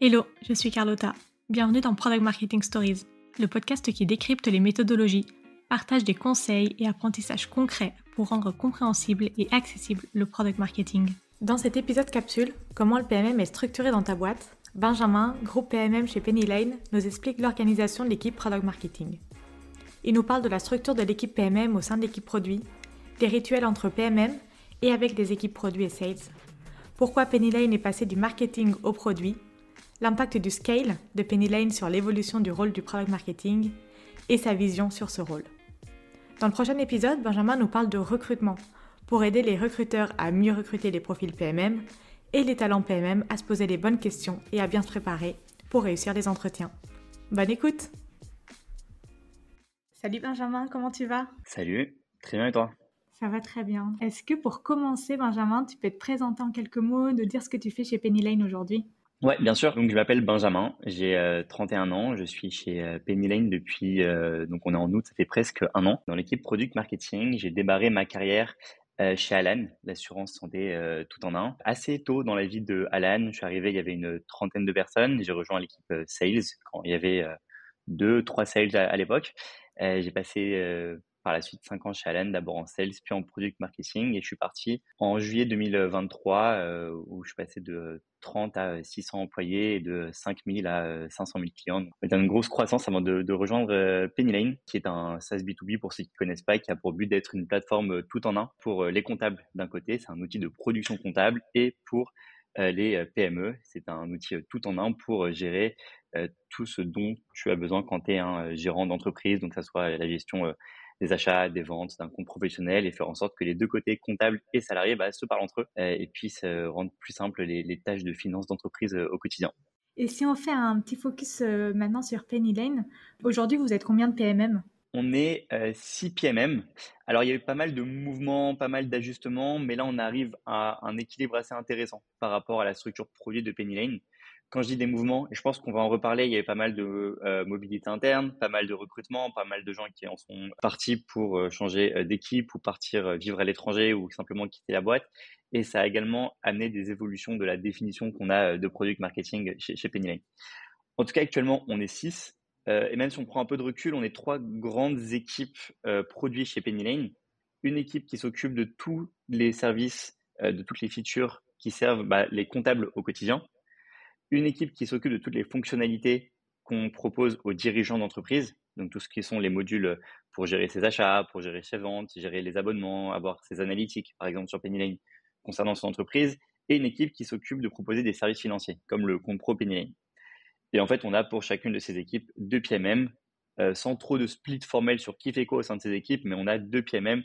Hello, je suis Carlotta. Bienvenue dans Product Marketing Stories, le podcast qui décrypte les méthodologies, partage des conseils et apprentissages concrets pour rendre compréhensible et accessible le product marketing. Dans cet épisode capsule, comment le PMM est structuré dans ta boîte, Benjamin, groupe PMM chez Penny Lane, nous explique l'organisation de l'équipe Product Marketing. Il nous parle de la structure de l'équipe PMM au sein de l'équipe produit, des rituels entre PMM et avec des équipes produits et sales, pourquoi Penny Lane est passé du marketing au produit, l'impact du scale de Penny Lane sur l'évolution du rôle du product marketing et sa vision sur ce rôle. Dans le prochain épisode, Benjamin nous parle de recrutement pour aider les recruteurs à mieux recruter les profils PMM et les talents PMM à se poser les bonnes questions et à bien se préparer pour réussir les entretiens. Bonne écoute! Salut Benjamin, comment tu vas? Salut, très bien et toi? Ça va très bien. Est-ce que pour commencer, Benjamin, tu peux te présenter en quelques mots, de dire ce que tu fais chez Penny Lane aujourd'hui? Ouais, bien sûr. Donc je m'appelle Benjamin, j'ai 31 ans, je suis chez Penny Lane depuis donc on est en août, ça fait presque un an. Dans l'équipe Product Marketing, j'ai démarré ma carrière chez Alan, l'assurance santé tout en un. Assez tôt dans la vie de Alan, je suis arrivé, il y avait une trentaine de personnes, j'ai rejoint l'équipe Sales quand il y avait deux, trois sales à l'époque. J'ai passé par la suite 5 ans chez Alan, d'abord en sales puis en product marketing, et je suis parti en juillet 2023 où je suis passé de 30 à 600 employés et de 5000 à 500 000 clients. Donc, c'était une grosse croissance avant de rejoindre Penny Lane, qui est un SaaS B2B pour ceux qui connaissent pas, qui a pour but d'être une plateforme tout en un pour les comptables d'un côté, c'est un outil de production comptable, et pour les PME, c'est un outil tout en un pour gérer tout ce dont tu as besoin quand tu es un gérant d'entreprise, donc ça soit la gestion des achats, des ventes, d'un compte professionnel, et faire en sorte que les deux côtés, comptables et salariés, se parlent entre eux et puissent rendre plus simples les tâches de finance d'entreprise au quotidien. Et si on fait un petit focus maintenant sur Penny Lane, aujourd'hui vous êtes combien de PMM? On est 6 PMM. Alors il y a eu pas mal de mouvements, pas mal d'ajustements, mais là on arrive à un équilibre assez intéressant par rapport à la structure produit de Penny Lane. Quand je dis des mouvements, et je pense qu'on va en reparler, il y avait pas mal de mobilité interne, pas mal de recrutement, pas mal de gens qui en sont partis pour changer d'équipe ou partir vivre à l'étranger ou simplement quitter la boîte. Et ça a également amené des évolutions de la définition qu'on a de product marketing chez Penny Lane. En tout cas, actuellement, on est 6. Et même si on prend un peu de recul, on est 3 grandes équipes produits chez Penny Lane. Une équipe qui s'occupe de tous les services, de toutes les features qui servent les comptables au quotidien. Une équipe qui s'occupe de toutes les fonctionnalités qu'on propose aux dirigeants d'entreprise, donc tout ce qui sont les modules pour gérer ses achats, pour gérer ses ventes, gérer les abonnements, avoir ses analytiques, par exemple sur Penny Lane, concernant son entreprise, et une équipe qui s'occupe de proposer des services financiers, comme le compte pro Penny Lane. Et en fait, on a pour chacune de ces équipes 2 PMM, sans trop de split formel sur qui fait quoi au sein de ces équipes, mais on a 2 PMM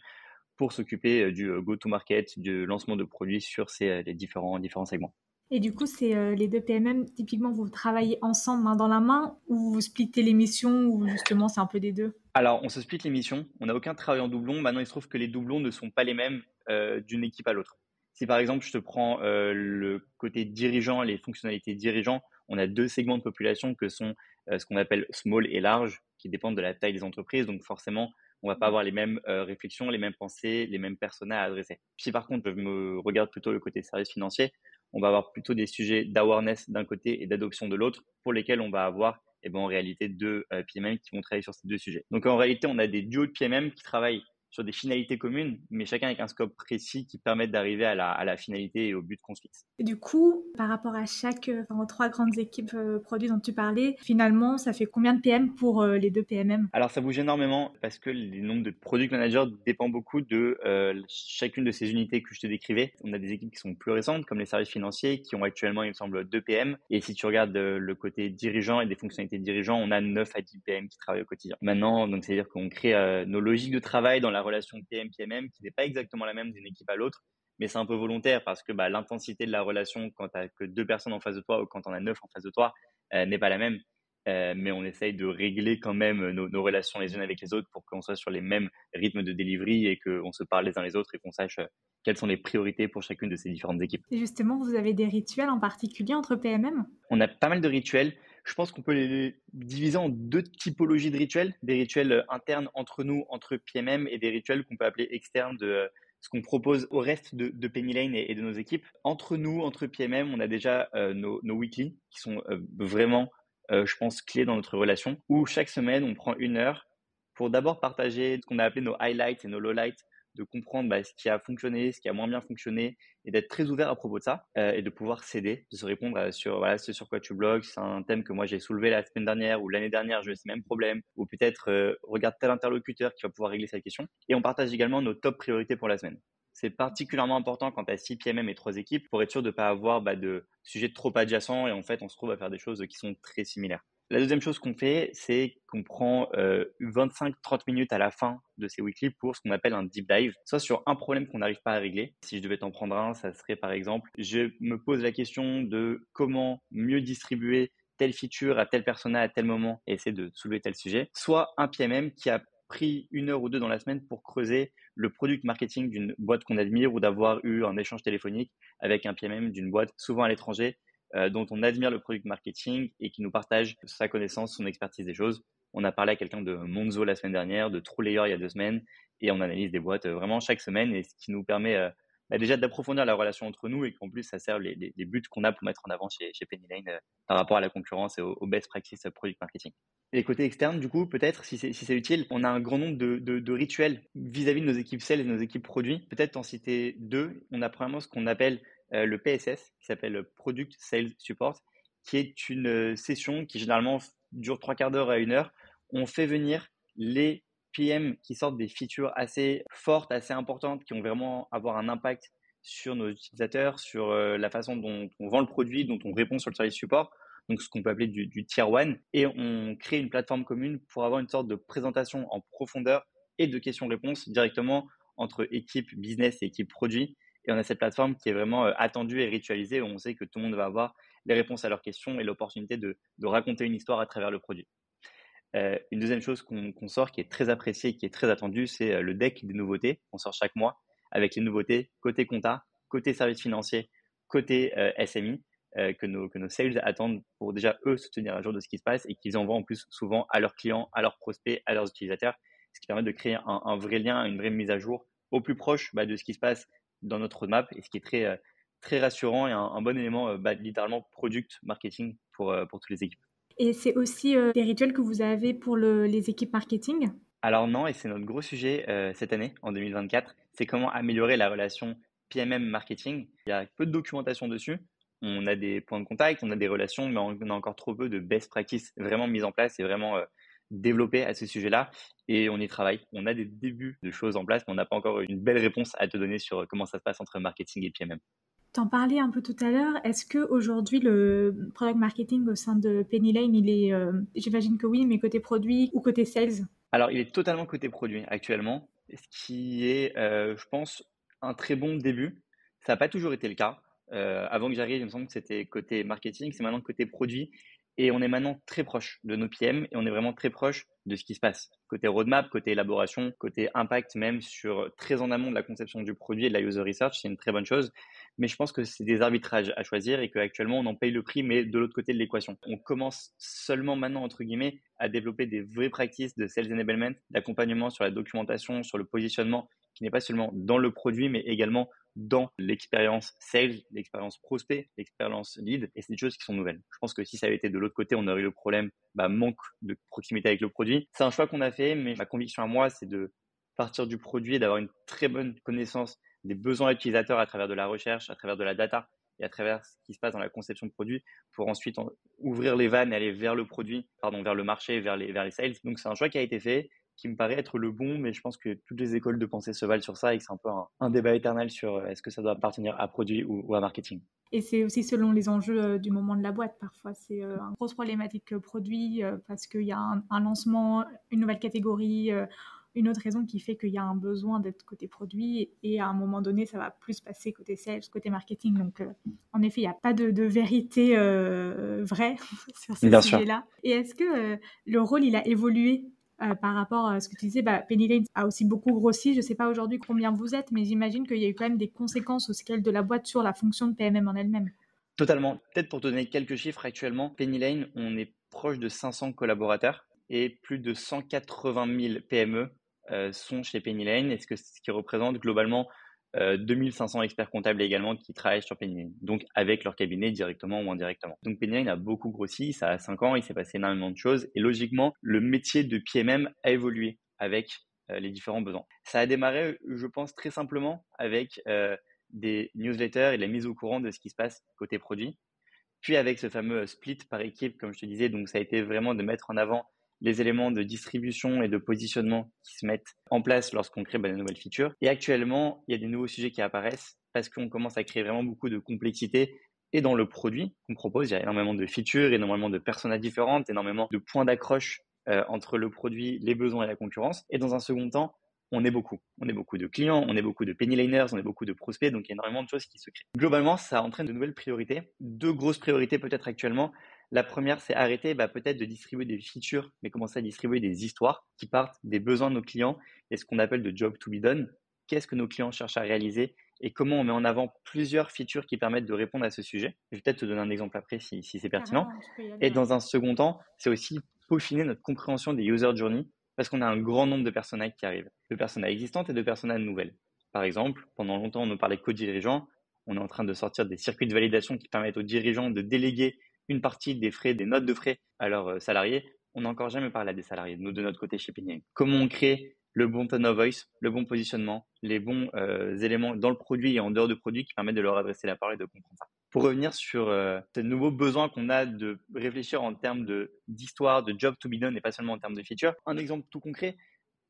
pour s'occuper du go-to-market, du lancement de produits sur les différents segments. Et du coup, c'est les deux PMM, typiquement, vous travaillez ensemble main dans la main ou vous splittez les missions ou justement c'est un peu des deux? Alors, on se split les missions, on n'a aucun travail en doublon. Maintenant, il se trouve que les doublons ne sont pas les mêmes d'une équipe à l'autre. Si par exemple, je te prends le côté dirigeant, les fonctionnalités dirigeants, on a 2 segments de population que sont ce qu'on appelle small et large, qui dépendent de la taille des entreprises. Donc forcément, on va pas avoir les mêmes réflexions, les mêmes pensées, les mêmes personas à adresser. Si par contre, je me regarde plutôt le côté service financier, on va avoir plutôt des sujets d'awareness d'un côté et d'adoption de l'autre, pour lesquels on va avoir en réalité 2 PMM qui vont travailler sur ces 2 sujets. Donc en réalité, on a des duos de PMM qui travaillent sur des finalités communes, mais chacun avec un scope précis qui permettent d'arriver à la finalité et au but qu'on se fixe. Et du coup, par rapport à aux 3 grandes équipes produits dont tu parlais, finalement, ça fait combien de PM pour les deux PMM? Alors ça bouge énormément parce que les nombres de product managers dépend beaucoup de chacune de ces unités que je te décrivais. On a des équipes qui sont plus récentes, comme les services financiers, qui ont actuellement, il me semble, 2 PM. Et si tu regardes le côté dirigeant et des fonctionnalités dirigeants, on a 9 à 10 PM qui travaillent au quotidien. Maintenant, donc c'est-à-dire qu'on crée nos logiques de travail dans la relation PM-PMM, qui n'est pas exactement la même d'une équipe à l'autre, mais c'est un peu volontaire parce que l'intensité de la relation quand tu n'as que 2 personnes en face de toi ou quand on a 9 en face de toi n'est pas la même. Mais on essaye de régler quand même nos relations les unes avec les autres pour qu'on soit sur les mêmes rythmes de delivery et qu'on se parle les uns les autres et qu'on sache quelles sont les priorités pour chacune de ces différentes équipes. Et justement, vous avez des rituels en particulier entre PMM? On a pas mal de rituels. Je pense qu'on peut les diviser en 2 typologies de rituels. Des rituels internes entre nous, entre PMM, et des rituels qu'on peut appeler externes ce qu'on propose au reste de Penny Lane et de nos équipes. Entre nous, entre PMM, on a déjà nos weekly qui sont vraiment, je pense, clés dans notre relation, où chaque semaine, on prend 1 heure pour d'abord partager ce qu'on a appelé nos highlights et nos lowlights, de comprendre ce qui a fonctionné, ce qui a moins bien fonctionné, et d'être très ouvert à propos de ça, et de pouvoir s'aider, de se répondre sur voilà, ce sur quoi tu blogues, c'est un thème que moi j'ai soulevé la semaine dernière ou l'année dernière, j'ai eu ce même problème, ou peut-être regarde tel interlocuteur qui va pouvoir régler cette question. Et on partage également nos top priorités pour la semaine. C'est particulièrement important quand tu as 6 PMM et 3 équipes pour être sûr de ne pas avoir de sujets trop adjacents et en fait on se trouve à faire des choses qui sont très similaires. La deuxième chose qu'on fait, c'est qu'on prend 25-30 minutes à la fin de ces weekly pour ce qu'on appelle un deep dive, soit sur un problème qu'on n'arrive pas à régler. Si je devais t'en prendre un, ça serait par exemple, je me pose la question de comment mieux distribuer telle feature à tel persona à tel moment et essayer de soulever tel sujet, soit un PMM qui a pris 1 heure ou 2 dans la semaine pour creuser le product marketing d'une boîte qu'on admire ou d'avoir eu un échange téléphonique avec un PMM d'une boîte souvent à l'étranger dont on admire le product marketing et qui nous partage sa connaissance, son expertise des choses. On a parlé à quelqu'un de Monzo la semaine dernière, de TrueLayer il y a 2 semaines, et on analyse des boîtes vraiment chaque semaine, et ce qui nous permet déjà d'approfondir la relation entre nous, et qu'en plus ça sert les buts qu'on a pour mettre en avant chez Penny Lane par rapport à la concurrence et aux best practices product marketing. Et côté externe, du coup, peut-être, si c'est utile, on a un grand nombre de rituels vis-à-vis de nos équipes sales et de nos équipes produits. Peut-être en citer 2. On a premièrement ce qu'on appelle le PSS, qui s'appelle Product Sales Support, qui est une session qui généralement dure 3/4 d'heure à 1 heure. On fait venir les PM qui sortent des features assez fortes, assez importantes, qui vont vraiment avoir un impact sur nos utilisateurs, sur la façon dont on vend le produit, dont on répond sur le service support, donc ce qu'on peut appeler du tier 1, et on crée une plateforme commune pour avoir une sorte de présentation en profondeur et de questions-réponses directement entre équipe business et équipe produit. Et on a cette plateforme qui est vraiment attendue et ritualisée, où on sait que tout le monde va avoir les réponses à leurs questions et l'opportunité de raconter une histoire à travers le produit. Une deuxième chose qu'on sort, qui est très appréciée, qui est très attendue, c'est le deck des nouveautés qu'on sort chaque mois, avec les nouveautés côté compta, côté service financier, côté SMI, que nos sales attendent pour déjà eux se tenir à jour de ce qui se passe, et qu'ils envoient en plus souvent à leurs clients, à leurs prospects, à leurs utilisateurs, ce qui permet de créer un vrai lien, une vraie mise à jour au plus proche de ce qui se passe dans notre roadmap, et ce qui est très rassurant et un bon élément littéralement product marketing pour toutes les équipes. Et c'est aussi des rituels que vous avez pour les équipes marketing? Alors non, et c'est notre gros sujet cette année, en 2024, c'est comment améliorer la relation PMM marketing. Il y a peu de documentation dessus. On a des points de contact, on a des relations, mais on a encore trop peu de best practices vraiment mises en place et vraiment développées à ce sujet-là. Et on y travaille. On a des débuts de choses en place, mais on n'a pas encore une belle réponse à te donner sur comment ça se passe entre marketing et PMM. T'en parlais un peu tout à l'heure. Est-ce que aujourd'hui le product marketing au sein de Penny Lane, il est, j'imagine que oui, mais côté produit ou côté sales? Alors, il est totalement côté produit actuellement, ce qui est, je pense, un très bon début. Ça n'a pas toujours été le cas. Avant que j'arrive, il me semble que c'était côté marketing, c'est maintenant côté produit. Et on est maintenant très proche de nos PM, et on est vraiment très proche de ce qui se passe. Côté roadmap, côté élaboration, côté impact même sur très en amont de la conception du produit et de la user research, c'est une très bonne chose. Mais je pense que c'est des arbitrages à choisir, et qu'actuellement on en paye le prix, mais de l'autre côté de l'équation. On commence seulement maintenant, entre guillemets, à développer des vraies practices de sales enablement, d'accompagnement sur la documentation, sur le positionnement, qui n'est pas seulement dans le produit, mais également dans l'expérience sales, l'expérience prospect, l'expérience lead, et c'est des choses qui sont nouvelles. Je pense que si ça avait été de l'autre côté, on aurait eu le problème manque de proximité avec le produit. C'est un choix qu'on a fait, mais ma conviction à moi, c'est de partir du produit et d'avoir une très bonne connaissance des besoins utilisateurs à travers de la recherche, à travers de la data et à travers ce qui se passe dans la conception de produit, pour ensuite ouvrir les vannes et aller vers le produit, vers le marché, vers les sales. Donc c'est un choix qui a été fait, qui me paraît être le bon, mais je pense que toutes les écoles de pensée se valent sur ça, et que c'est un peu un débat éternel sur est-ce que ça doit appartenir à produit ou à marketing. Et c'est aussi selon les enjeux du moment de la boîte. Parfois, c'est une grosse problématique produit parce qu'il y a un lancement, une nouvelle catégorie, une autre raison qui fait qu'il y a un besoin d'être côté produit, et à un moment donné, ça va plus passer côté sales, côté marketing. Donc, en effet, il n'y a pas de vérité vraie sur ce Bien sûr. sujet-là. Et est-ce que le rôle, il a évolué par rapport à ce que tu disais? Penny Lane a aussi beaucoup grossi. Je ne sais pas aujourd'hui combien vous êtes, mais j'imagine qu'il y a eu quand même des conséquences au scale de la boîte sur la fonction de PMM en elle-même. Totalement. Peut-être pour te donner quelques chiffres, actuellement, Penny Lane, on est proche de 500 collaborateurs, et plus de 180 000 PME sont chez Penny Lane, ce qui représente globalement 2500 experts comptables également qui travaillent sur Penny Lane, donc avec leur cabinet directement ou indirectement. Donc Penny Lane a beaucoup grossi, ça a 5 ans, il s'est passé énormément de choses et logiquement, le métier de PMM a évolué avec les différents besoins. Ça a démarré, je pense, très simplement avec des newsletters et la mise au courant de ce qui se passe côté produit. Puis avec ce fameux split par équipe, comme je te disais, donc ça a été vraiment de mettre en avant les éléments de distribution et de positionnement qui se mettent en place lorsqu'on crée de nouvelles features. Et actuellement, il y a des nouveaux sujets qui apparaissent parce qu'on commence à créer vraiment beaucoup de complexité. Et dans le produit qu'on propose, il y a énormément de features, énormément de personas différentes, énormément de points d'accroche entre le produit, les besoins et la concurrence. Et dans un second temps, on est beaucoup. On est beaucoup de clients, on est beaucoup de penny laners, on est beaucoup de prospects, donc il y a énormément de choses qui se créent. Globalement, ça entraîne de nouvelles priorités. 2 grosses priorités peut-être actuellement. La première, c'est arrêter peut-être de distribuer des features, mais commencer à distribuer des histoires qui partent des besoins de nos clients et ce qu'on appelle de job to be done. Qu'est-ce que nos clients cherchent à réaliser et comment on met en avant plusieurs features qui permettent de répondre à ce sujet. Je vais peut-être te donner un exemple après si c'est pertinent. Carrément, tu peux y aller, Et ouais. dans un second temps, c'est aussi peaufiner notre compréhension des user journey parce qu'on a un grand nombre de personas qui arrivent, de personas existantes et de personas nouvelles. Par exemple, pendant longtemps, on nous parlait co-dirigeants. On est en train de sortir des circuits de validation qui permettent aux dirigeants de déléguer une partie des frais, des notes de frais à leurs salariés. On n'a encore jamais parlé à des salariés, nous de notre côté chez Penny Lane. Comment on crée le bon tone of voice, le bon positionnement, les bons éléments dans le produit et en dehors du produit qui permettent de leur adresser la parole et de comprendre ça. Pour revenir sur ce nouveau besoin qu'on a de réfléchir en termes d'histoire, de job to be done et pas seulement en termes de feature, un exemple tout concret,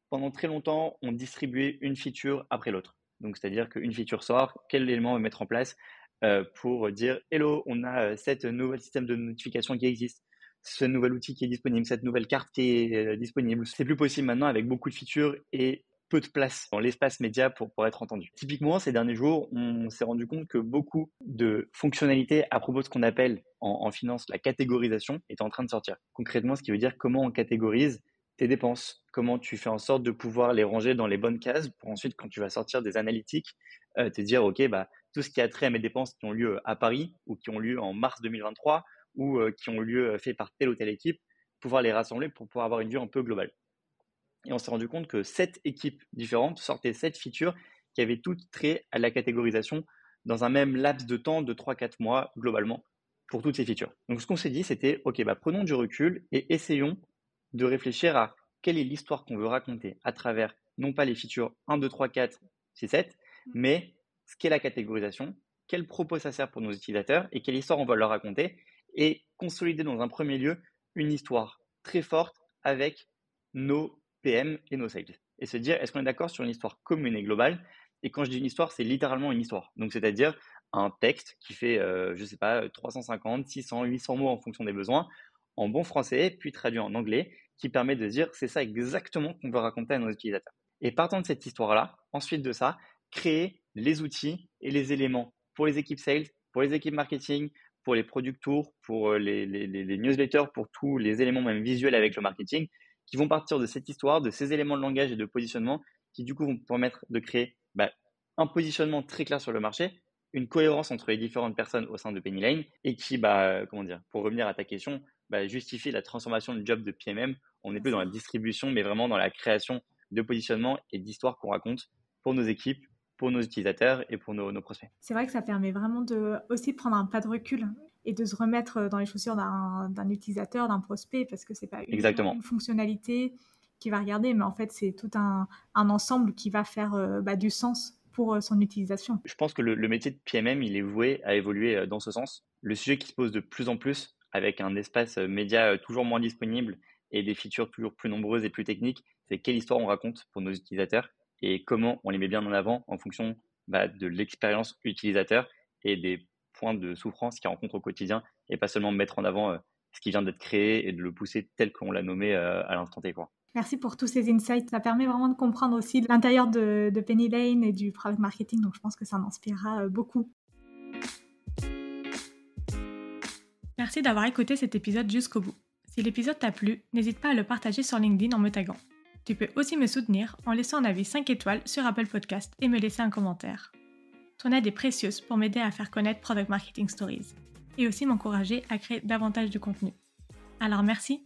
pendant très longtemps, on distribuait une feature après l'autre. Donc, c'est-à-dire qu'une feature sort, quel élément on va mettre en place pour dire « Hello, on a cette nouvel système de notification qui existe, ce nouvel outil qui est disponible, cette nouvelle carte qui est disponible. » C'est plus possible maintenant avec beaucoup de features et peu de place dans l'espace média pour être entendu. Typiquement, ces derniers jours, on s'est rendu compte que beaucoup de fonctionnalités à propos de ce qu'on appelle en finance la catégorisation est en train de sortir. Concrètement, ce qui veut dire comment on catégorise tes dépenses, comment tu fais en sorte de pouvoir les ranger dans les bonnes cases pour ensuite, quand tu vas sortir des analytiques, te dire, OK, tout ce qui a trait à mes dépenses qui ont lieu à Paris ou qui ont lieu en mars 2023 ou qui ont lieu fait par telle ou telle équipe, pouvoir les rassembler pour pouvoir avoir une vue un peu globale. Et on s'est rendu compte que 7 équipes différentes sortaient 7 features qui avaient toutes trait à la catégorisation dans un même laps de temps de 3-4 mois globalement pour toutes ces features. Donc ce qu'on s'est dit, c'était, OK, prenons du recul et essayons de réfléchir à quelle est l'histoire qu'on veut raconter à travers, non pas les features 1, 2, 3, 4, 6, 7, mais ce qu'est la catégorisation, quel propos ça sert pour nos utilisateurs et quelle histoire on va leur raconter et consolider dans un premier lieu une histoire très forte avec nos PM et nos sales. Et se dire, est-ce qu'on est d'accord sur une histoire commune et globale? Et quand je dis une histoire, c'est littéralement une histoire. Donc, c'est-à-dire un texte qui fait, 350, 600, 800 mots en fonction des besoins, en bon français, puis traduit en anglais, qui permet de dire, c'est ça exactement qu'on veut raconter à nos utilisateurs. Et partant de cette histoire-là, ensuite de ça, créer les outils et les éléments pour les équipes sales, pour les équipes marketing, pour les product tours, pour les newsletters, pour tous les éléments même visuels avec le marketing, qui vont partir de cette histoire, de ces éléments de langage et de positionnement, qui du coup vont permettre de créer un positionnement très clair sur le marché, une cohérence entre les différentes personnes au sein de Penny Lane, et qui, pour revenir à ta question, justifie la transformation du job de PMM. On n'est plus dans la distribution, mais vraiment dans la création de positionnement et d'histoires qu'on raconte pour nos équipes, pour nos utilisateurs et pour nos prospects. C'est vrai que ça permet vraiment aussi de prendre un pas de recul et de se remettre dans les chaussures d'un utilisateur, d'un prospect, parce que c'est pas une fonctionnalité qui va regarder, mais en fait c'est tout un ensemble qui va faire du sens pour son utilisation. Je pense que le métier de PMM, il est voué à évoluer dans ce sens. Le sujet qui se pose de plus en plus, avec un espace média toujours moins disponible et des features toujours plus nombreuses et plus techniques, c'est quelle histoire on raconte pour nos utilisateurs et comment on les met bien en avant en fonction de l'expérience utilisateur et des points de souffrance qu'ils rencontrent au quotidien et pas seulement mettre en avant ce qui vient d'être créé et de le pousser tel qu'on l'a nommé à l'instant T, quoi. Merci pour tous ces insights. Ça permet vraiment de comprendre aussi l'intérieur de Penny Lane et du product marketing, donc je pense que ça en inspirera beaucoup. Merci d'avoir écouté cet épisode jusqu'au bout. Si l'épisode t'a plu, n'hésite pas à le partager sur LinkedIn en me taguant. Tu peux aussi me soutenir en laissant un avis 5 étoiles sur Apple Podcast et me laisser un commentaire. Ton aide est précieuse pour m'aider à faire connaître Product Marketing Stories et aussi m'encourager à créer davantage de contenu. Alors merci!